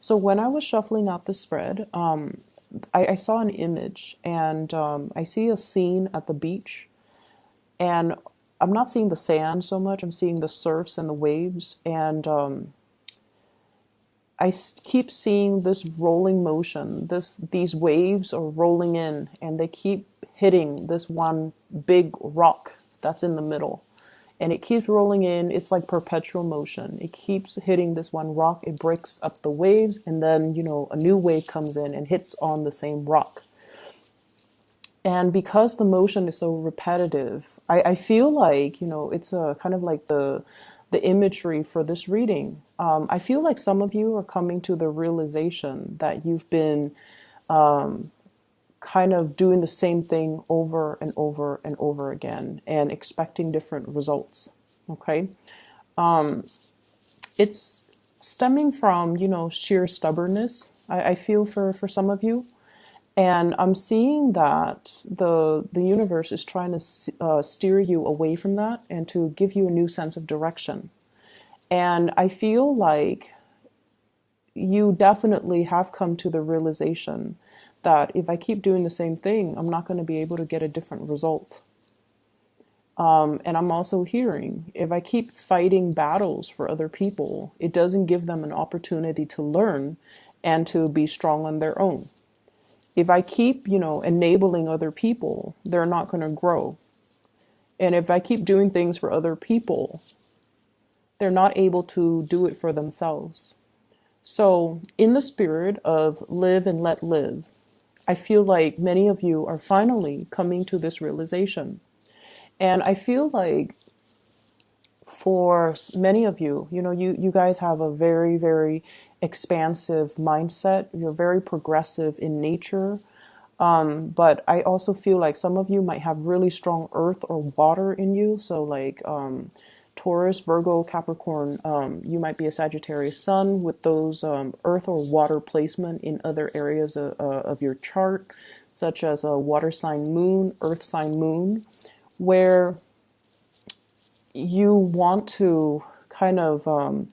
So when I was shuffling out the spread, I saw an image and I see a scene at the beach, and I'm not seeing the sand so much. I'm seeing the surfs and the waves, and keep seeing this rolling motion. These waves are rolling in, and they keep hitting this one big rock that's in the middle, and it keeps rolling in. It's like perpetual motion. It keeps hitting this one rock. It breaks up the waves, and then a new wave comes in and hits on the same rock. And because the motion is so repetitive, I feel like, it's a kind of like the imagery for this reading. I feel like some of you are coming to the realization that you've been kind of doing the same thing over and over and over again and expecting different results. Okay. It's stemming from, sheer stubbornness, I feel for some of you. And I'm seeing that the universe is trying to steer you away from that and to give you a new sense of direction. And I feel like you definitely have come to the realization that if I keep doing the same thing, I'm not going to be able to get a different result. And I'm also hearing if I keep fighting battles for other people, it doesn't give them an opportunity to learn and to be strong on their own. If I keep, enabling other people, they're not going to grow. And if I keep doing things for other people, they're not able to do it for themselves. So, in the spirit of live and let live, I feel like many of you are finally coming to this realization. And I feel like for many of you, you guys have a very, very expansive mindset. You're very progressive in nature. But I also feel like some of you might have really strong earth or water in you. So like Taurus, Virgo, Capricorn, you might be a Sagittarius sun with those earth or water placement in other areas of your chart, such as a water sign moon, earth sign moon, where you want to kind of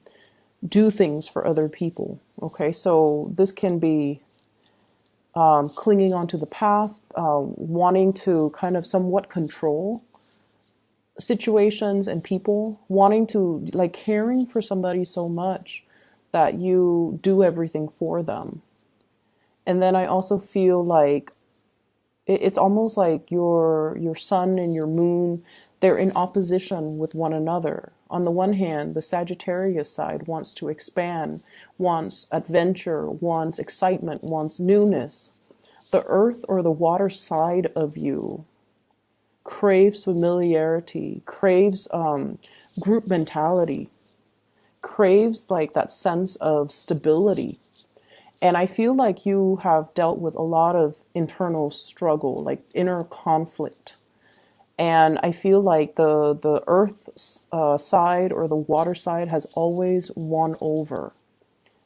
do things for other people. Okay, so this can be clinging onto the past, wanting to kind of somewhat control situations and people, wanting to like caring for somebody so much that you do everything for them. And then I also feel like it's almost like your sun and your moon, they're in opposition with one another. On the one hand, the Sagittarius side wants to expand, wants adventure, wants excitement, wants newness. The earth or the water side of you craves familiarity, craves group mentality, craves like that sense of stability. And I feel like you have dealt with a lot of internal struggle, like inner conflict. And I feel like the earth side or the water side has always won over.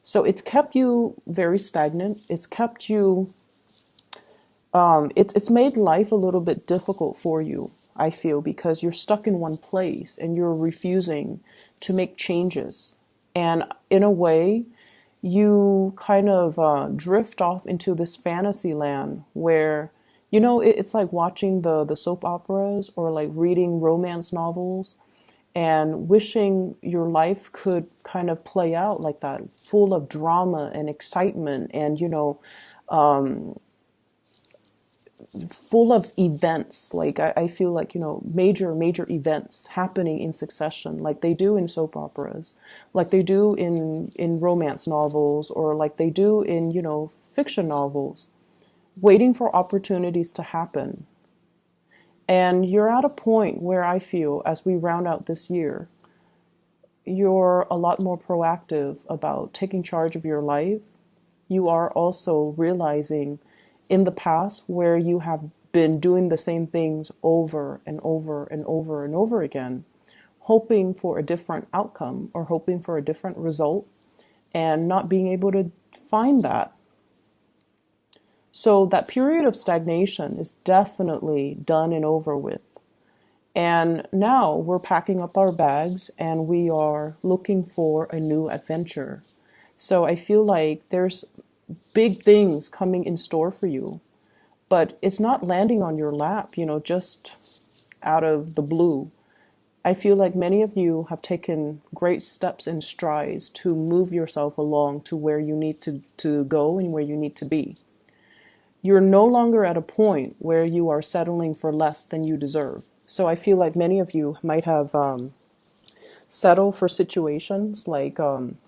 So it's kept you very stagnant. It's kept you, it's made life a little bit difficult for you, I feel, because you're stuck in one place and you're refusing to make changes. And in a way, you kind of drift off into this fantasy land where, it's like watching the soap operas or like reading romance novels and wishing your life could kind of play out like that, full of drama and excitement and, full of events. Like I feel like, major events happening in succession, like they do in soap operas, like they do in romance novels, or like they do in, fiction novels, waiting for opportunities to happen. And you're at a point where I feel as we round out this year, you're a lot more proactive about taking charge of your life. You are also realizing in the past where you have been doing the same things over and over and over and over again, hoping for a different outcome or hoping for a different result and not being able to find that. So that period of stagnation is definitely done and over with. And now we're packing up our bags and we are looking for a new adventure. So I feel like there's big things coming in store for you, but it's not landing on your lap, just out of the blue. I feel like many of you have taken great steps and strides to move yourself along to where you need to go and where you need to be. You're no longer at a point where you are settling for less than you deserve. So I feel like many of you might have settled for situations like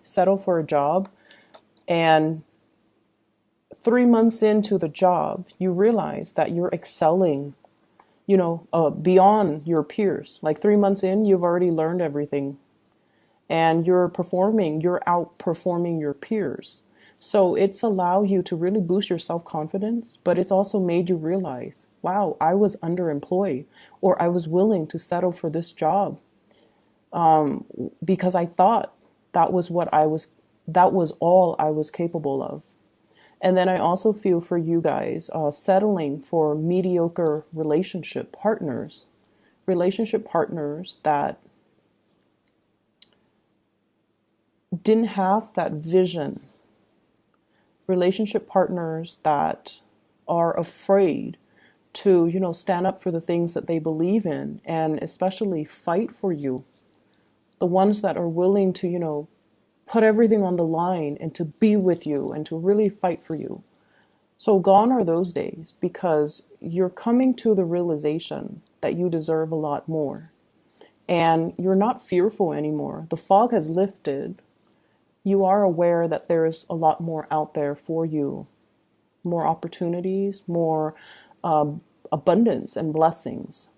settle for a job, and 3 months into the job, you realize that you're excelling, beyond your peers. Like 3 months in, you've already learned everything and you're outperforming your peers. So it's allowed you to really boost your self-confidence, but it's also made you realize, wow, I was underemployed, or I was willing to settle for this job because I thought that was all I was capable of. And then I also feel for you guys settling for mediocre relationship partners that didn't have that vision, relationship partners that are afraid to, stand up for the things that they believe in and especially fight for you. The ones that are willing to, put everything on the line and to be with you and to really fight for you. So gone are those days, because you're coming to the realization that you deserve a lot more. And you're not fearful anymore. The fog has lifted. You are aware that there's a lot more out there for you, more opportunities, more abundance and blessings.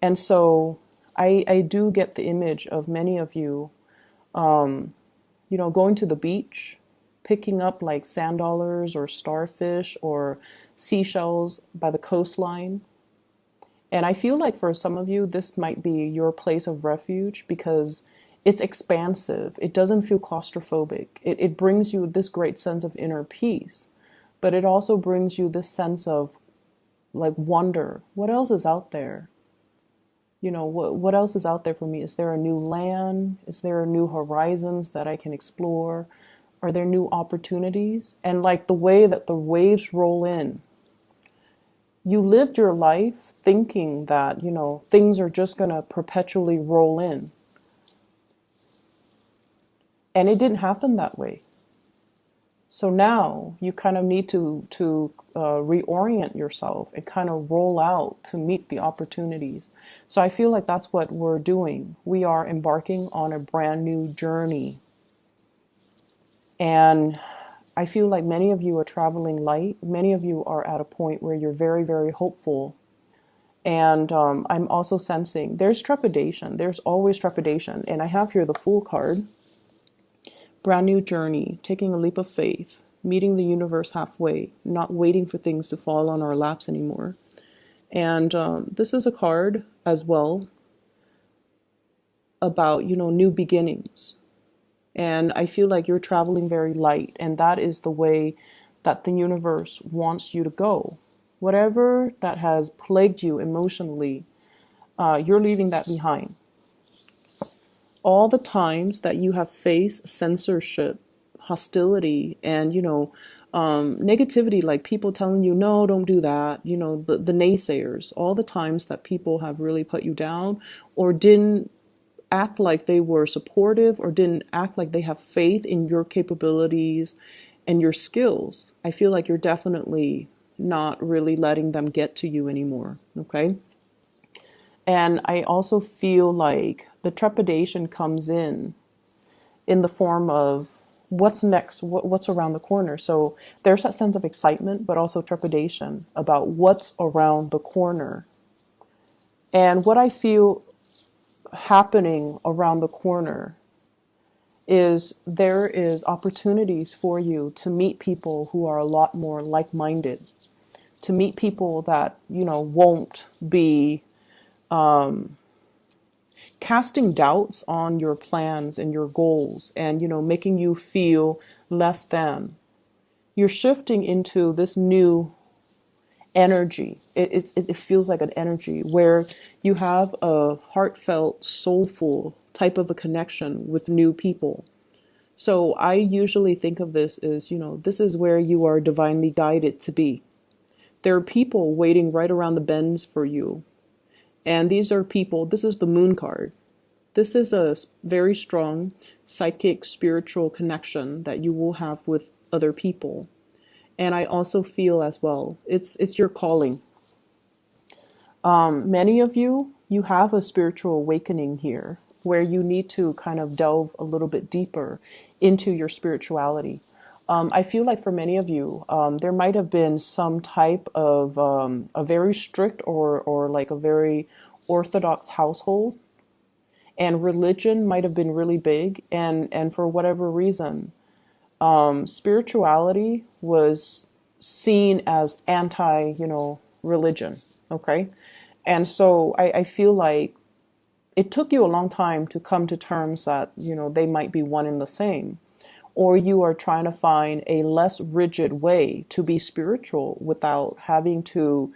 And so I do get the image of many of you going to the beach, picking up like sand dollars or starfish or seashells by the coastline. And I feel like for some of you, this might be your place of refuge because it's expansive. It doesn't feel claustrophobic. It brings you this great sense of inner peace, but it also brings you this sense of like wonder. What else is out there? What else is out there for me? Is there a new land? Is there new horizons that I can explore? Are there new opportunities? And like the way that the waves roll in, you lived your life thinking that, things are just going to perpetually roll in. And it didn't happen that way. So now you kind of need to reorient yourself and kind of roll out to meet the opportunities. So I feel like that's what we're doing. We are embarking on a brand new journey. And I feel like many of you are traveling light. Many of you are at a point where you're very, very hopeful. And I'm also sensing there's trepidation. There's always trepidation. And I have here the Fool card. Brand new journey, taking a leap of faith, meeting the universe halfway, not waiting for things to fall on our laps anymore. And this is a card as well about, new beginnings. And I feel like you're traveling very light, and that is the way that the universe wants you to go. Whatever that has plagued you emotionally, you're leaving that behind. All the times that you have faced censorship, hostility, and, negativity, like people telling you, no, don't do that, the naysayers, all the times that people have really put you down or didn't act like they were supportive or didn't act like they have faith in your capabilities and your skills, I feel like you're definitely not really letting them get to you anymore, okay? And I also feel like the trepidation comes in the form of what's next, what's around the corner. So there's that sense of excitement, but also trepidation about what's around the corner. And what I feel happening around the corner is there is opportunities for you to meet people who are a lot more like-minded, to meet people that, won't be casting doubts on your plans and your goals and, making you feel less than. You're shifting into this new energy. It feels like an energy where you have a heartfelt, soulful type of a connection with new people. So I usually think of this as, this is where you are divinely guided to be. There are people waiting right around the bends for you. And these are people, this is the moon card. This is a very strong psychic spiritual connection that you will have with other people. And I also feel as well, it's your calling. Many of you have a spiritual awakening here where you need to kind of delve a little bit deeper into your spirituality. I feel like for many of you, there might have been some type of a very strict or like a very orthodox household, and religion might have been really big, and for whatever reason, spirituality was seen as anti, religion. Okay. And so I feel like it took you a long time to come to terms that, they might be one and the same. Or you are trying to find a less rigid way to be spiritual without having to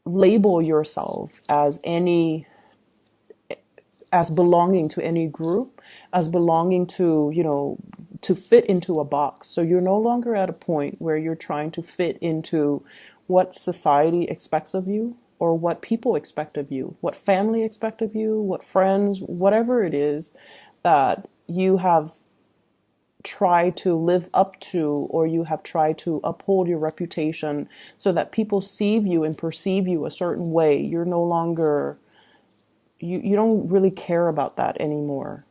label yourself as belonging to any group, as belonging to, to fit into a box. So you're no longer at a point where you're trying to fit into what society expects of you, or what people expect of you, what family expect of you, what friends, whatever it is that you have tried to live up to, or you have tried to uphold your reputation so that people see you and perceive you a certain way. You're no longer, you don't really care about that anymore.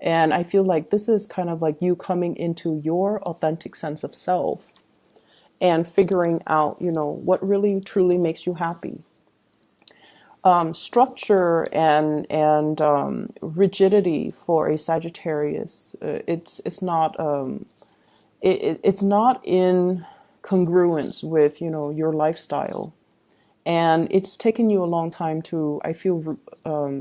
And I feel like this is kind of like you coming into your authentic sense of self and figuring out, what really truly makes you happy. Structure and rigidity for a Sagittarius, it's not in congruence with, your lifestyle. And it's taken you a long time to, I feel,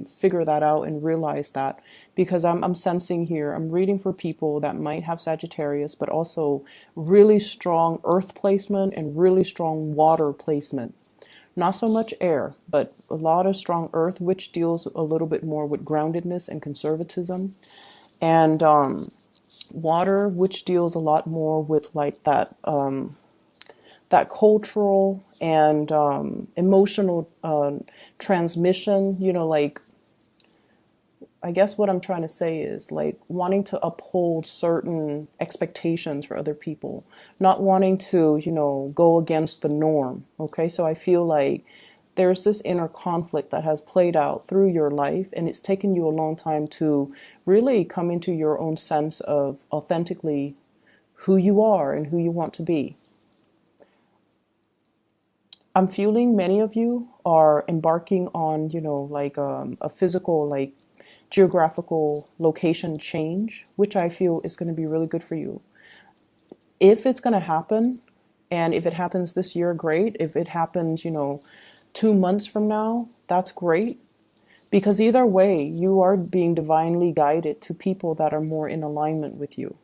figure that out and realize that, because I'm sensing here, I'm reading for people that might have Sagittarius, but also really strong earth placement and really strong water placement. Not so much air, but a lot of strong earth, which deals a little bit more with groundedness and conservatism. And water, which deals a lot more with like that cultural and emotional transmission, like, I guess what I'm trying to say is like wanting to uphold certain expectations for other people, not wanting to, go against the norm. Okay. So I feel like there's this inner conflict that has played out through your life, and it's taken you a long time to really come into your own sense of authentically who you are and who you want to be. I'm feeling many of you are embarking on, like a physical, like geographical location change, which I feel is going to be really good for you. If it's going to happen, and if it happens this year, great. If it happens, 2 months from now, that's great. Because either way, you are being divinely guided to people that are more in alignment with you.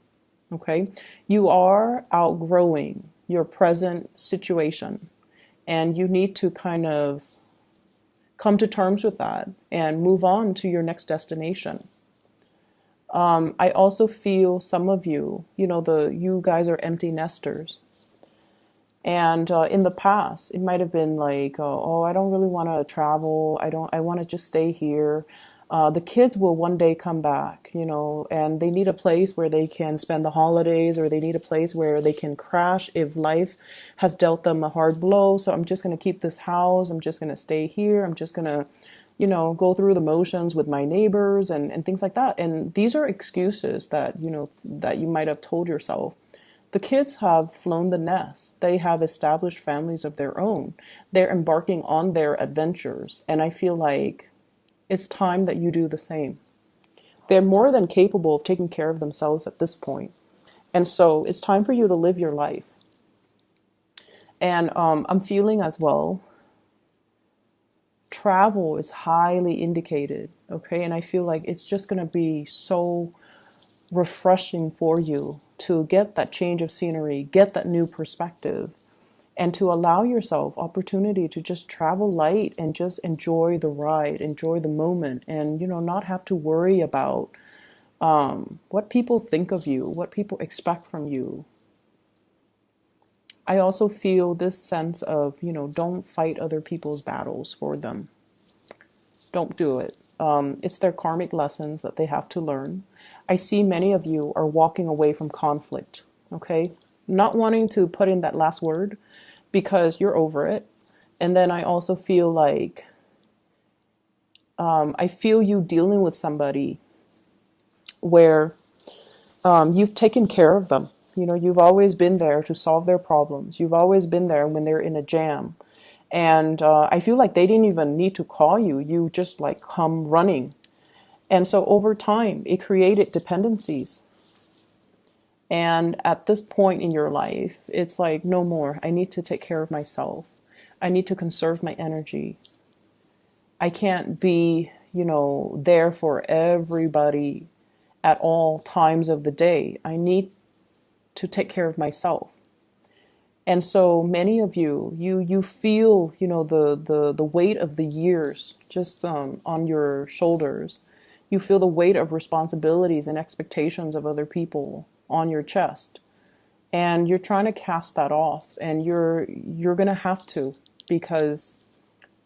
Okay? You are outgrowing your present situation, and you need to kind of come to terms with that and move on to your next destination. I also feel some of you, you guys are empty nesters. And in the past, it might have been like, oh, I don't really want to travel. I want to just stay here. The kids will one day come back, and they need a place where they can spend the holidays, or they need a place where they can crash if life has dealt them a hard blow. So I'm just going to keep this house. I'm just going to stay here. I'm just going to, go through the motions with my neighbors and things like that. And these are excuses that, that you might have told yourself. The kids have flown the nest. They have established families of their own. They're embarking on their adventures. And I feel like it's time that you do the same. They're more than capable of taking care of themselves at this point. And so it's time for you to live your life. And I'm feeling as well, travel is highly indicated. Okay. And I feel like it's just going to be so refreshing for you to get that change of scenery, get that new perspective, and to allow yourself opportunity to just travel light and just enjoy the ride, enjoy the moment, and not have to worry about what people think of you, what people expect from you. I also feel this sense of, don't fight other people's battles for them. Don't do it. It's their karmic lessons that they have to learn. I see many of you are walking away from conflict, okay? Not wanting to put in that last word because you're over it. And then I also feel like, I feel you dealing with somebody where you've taken care of them. You've always been there to solve their problems. You've always been there when they're in a jam. And I feel like they didn't even need to call you. You just like come running. And so over time, it created dependencies. And at this point in your life, it's like, no more. I need to take care of myself. I need to conserve my energy. I can't be, there for everybody at all times of the day. I need to take care of myself. And so many of you feel, the weight of the years just on your shoulders. You feel the weight of responsibilities and expectations of other people on your chest. And you're trying to cast that off, and you're going to have to, because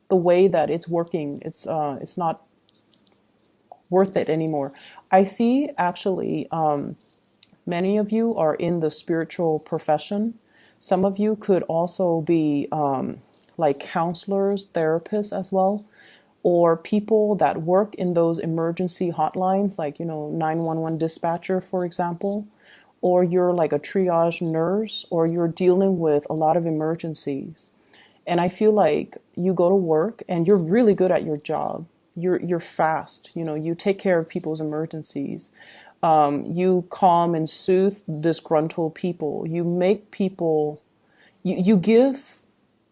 the way that it's working, it's not worth it anymore. I see actually many of you are in the spiritual profession. Some of you could also be like counselors, therapists as well, or people that work in those emergency hotlines, like, 911 dispatcher, for example, or you're like a triage nurse, or you're dealing with a lot of emergencies. And I feel like you go to work and you're really good at your job. You're fast, you take care of people's emergencies. You calm and soothe disgruntled people. You make people, you give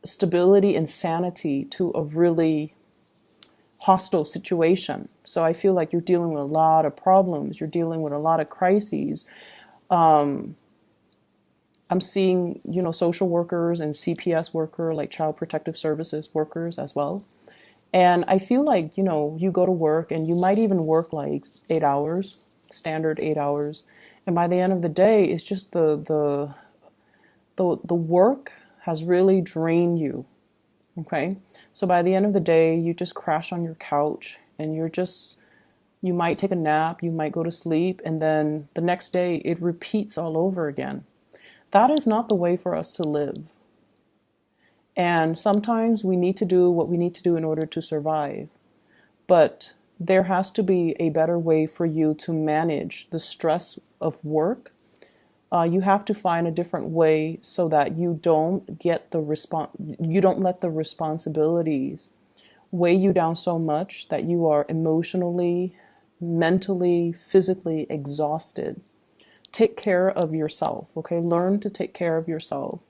stability and sanity to a really hostile situation. So I feel like you're dealing with a lot of problems. You're dealing with a lot of crises. I'm seeing, social workers and CPS worker, like child protective services workers as well. And I feel like, you go to work and you might even work like 8 hours, standard 8 hours. And by the end of the day, it's just the work has really drained you. Okay. So by the end of the day, you just crash on your couch and you might take a nap, you might go to sleep, and then the next day it repeats all over again. That is not the way for us to live. And sometimes we need to do what we need to do in order to survive. But there has to be a better way for you to manage the stress of work. You have to find a different way so that you don't get you don't let the responsibilities weigh you down so much that you are emotionally, mentally, physically exhausted. Take care of yourself, okay? Learn to take care of yourself.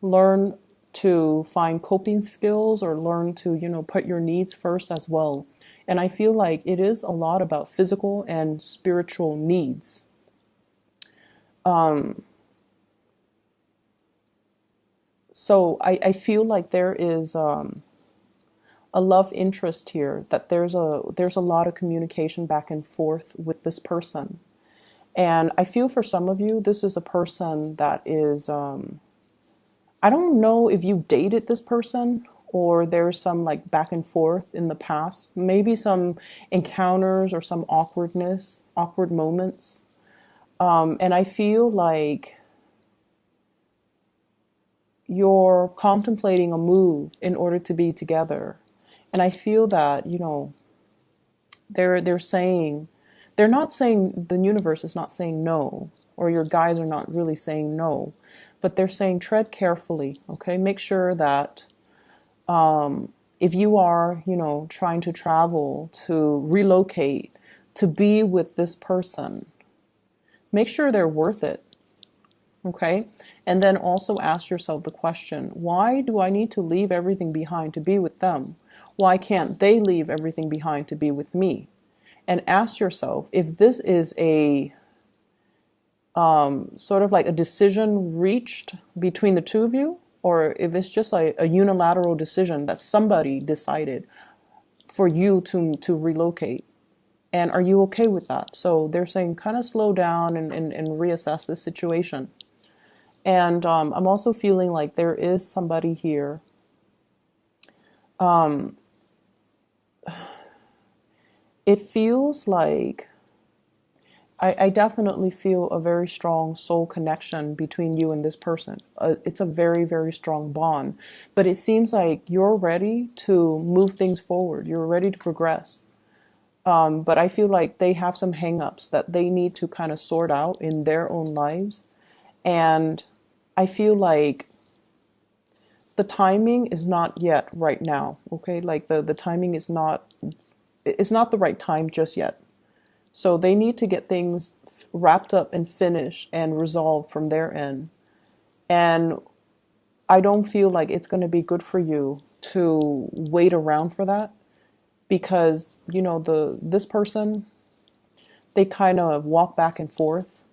Learn to find coping skills, or learn to, put your needs first as well. And I feel like it is a lot about physical and spiritual needs. So I feel like there is a love interest here, that there's a lot of communication back and forth with this person. And I feel for some of you, this is a person that is, I don't know if you dated this person or there's some like back and forth in the past, maybe some encounters or some awkward moments. And I feel like you're contemplating a move in order to be together. And I feel that, they're saying, they're not saying, the universe is not saying no, or your guys are not really saying no, but they're saying tread carefully, okay? Make sure that if you are, trying to travel, to relocate, to be with this person, make sure they're worth it, okay? And then also ask yourself the question, why do I need to leave everything behind to be with them? Why can't they leave everything behind to be with me? And ask yourself if this is a sort of like a decision reached between the two of you, or if it's just a unilateral decision that somebody decided for you to relocate. And are you okay with that? So they're saying kind of slow down and reassess the situation. And I'm also feeling like there is somebody here. Um, it feels like I definitely feel a very strong soul connection between you and this person. It's a very, very strong bond. But it seems like you're ready to move things forward. You're ready to progress. But I feel like they have some hangups that they need to kind of sort out in their own lives. And I feel like the timing is not yet right now. Okay, like the timing is not, it's not the right time just yet. So they need to get things wrapped up and finished and resolved from their end. And I don't feel like it's going to be good for you to wait around for that, because the this person, they kind of walk back and forth,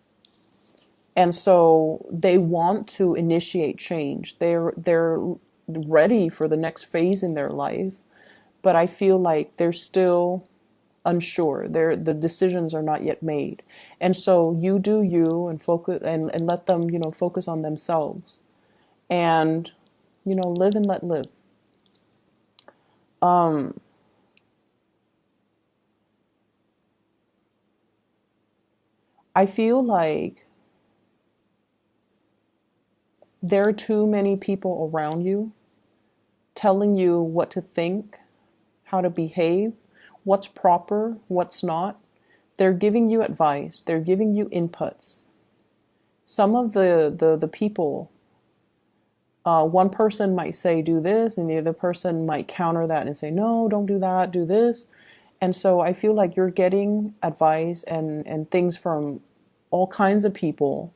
and so they want to initiate change. They're ready for the next phase in their life, but I feel like they're still unsure. The decisions are not yet made. And so you do you and focus and let them, focus on themselves and, live and let live. Um, I feel like there are too many people around you telling you what to think, how to behave, what's proper, what's not. They're giving you advice. They're giving you inputs. Some of the people, one person might say, do this, and the other person might counter that and say, no, don't do that, do this. And so I feel like you're getting advice and things from all kinds of people,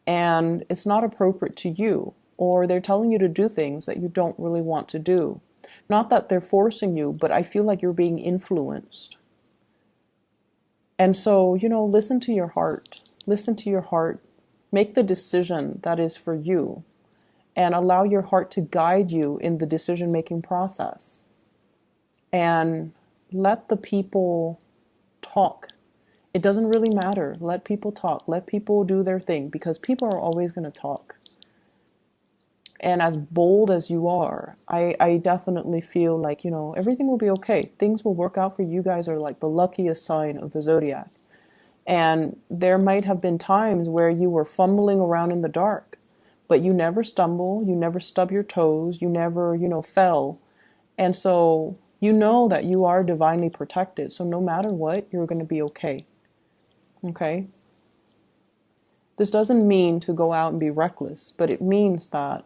and it's not appropriate to you, or they're telling you to do things that you don't really want to do. Not that they're forcing you, but I feel like you're being influenced. And so, listen to your heart. Listen to your heart. Make the decision that is for you, and allow your heart to guide you in the decision-making process. And let the people talk. It doesn't really matter. Let people talk. Let people do their thing, because people are always going to talk. And as bold as you are, I definitely feel like, everything will be okay. Things will work out for you. You guys are like the luckiest sign of the zodiac. And there might have been times where you were fumbling around in the dark, but you never stumble, you never stub your toes, you never, fell. And so you know that you are divinely protected. So no matter what, you're going to be okay. Okay? This doesn't mean to go out and be reckless, but it means that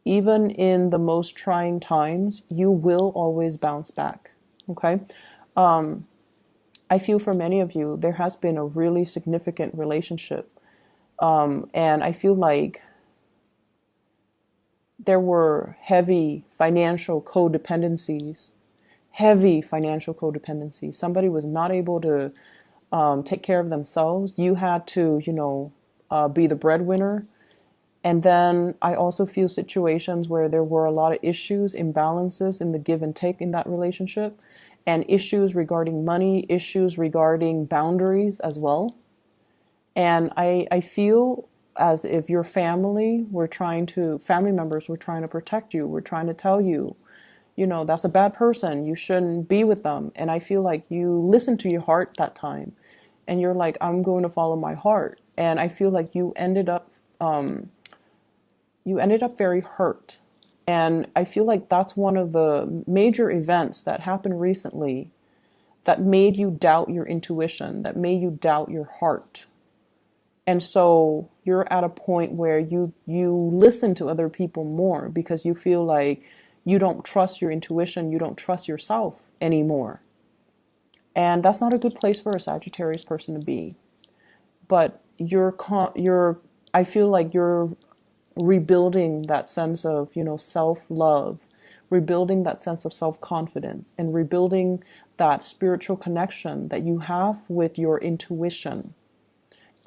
even in the most trying times, you will always bounce back. Okay? I feel for many of you, there has been a really significant relationship. And I feel like there were heavy financial codependencies. Somebody was not able to take care of themselves. You had to, be the breadwinner. And then I also feel situations where there were a lot of issues, imbalances in the give and take in that relationship, and issues regarding money, issues regarding boundaries as well. And I feel as if your family family members were trying to protect you, were trying to tell you, that's a bad person, you shouldn't be with them. And I feel like you listened to your heart that time, and you're like, I'm going to follow my heart. And I feel like you ended up very hurt. And I feel like that's one of the major events that happened recently that made you doubt your intuition, that made you doubt your heart. And so you're at a point where you listen to other people more because you feel like you don't trust your intuition, you don't trust yourself anymore. And that's not a good place for a Sagittarius person to be. But I feel like you're rebuilding that sense of, self-love, rebuilding that sense of self-confidence, and rebuilding that spiritual connection that you have with your intuition.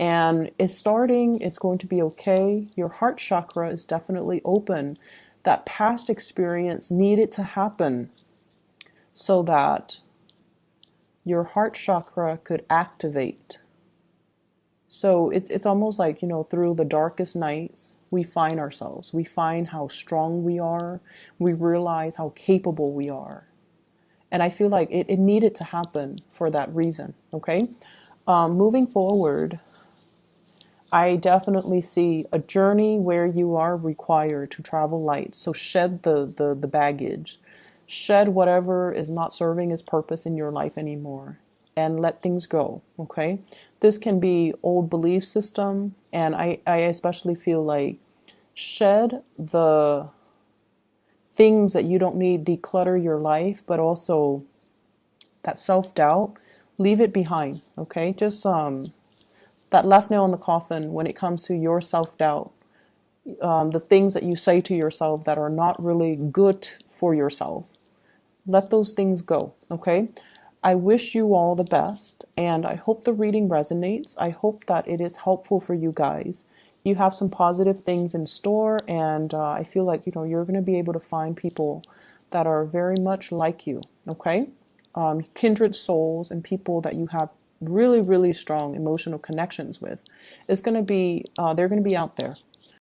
And it's going to be okay. Your heart chakra is definitely open. That past experience needed to happen so that your heart chakra could activate. So it's almost like, through the darkest nights, we find ourselves. We find how strong we are. We realize how capable we are. And I feel like it needed to happen for that reason, okay? Moving forward, I definitely see a journey where you are required to travel light. So shed the baggage. Shed whatever is not serving its purpose in your life anymore and let things go, okay? This can be old belief system, and I especially feel like shed the things that you don't need, declutter your life, but also that self-doubt, leave it behind, okay? Just that last nail in the coffin when it comes to your self-doubt, the things that you say to yourself that are not really good for yourself. Let those things go, okay? I wish you all the best, and I hope the reading resonates. I hope that it is helpful for you guys. You have some positive things in store, and I feel like, you're going to be able to find people that are very much like you, okay? Kindred souls and people that you have really, really strong emotional connections with. It's going to be, they're going to be out there.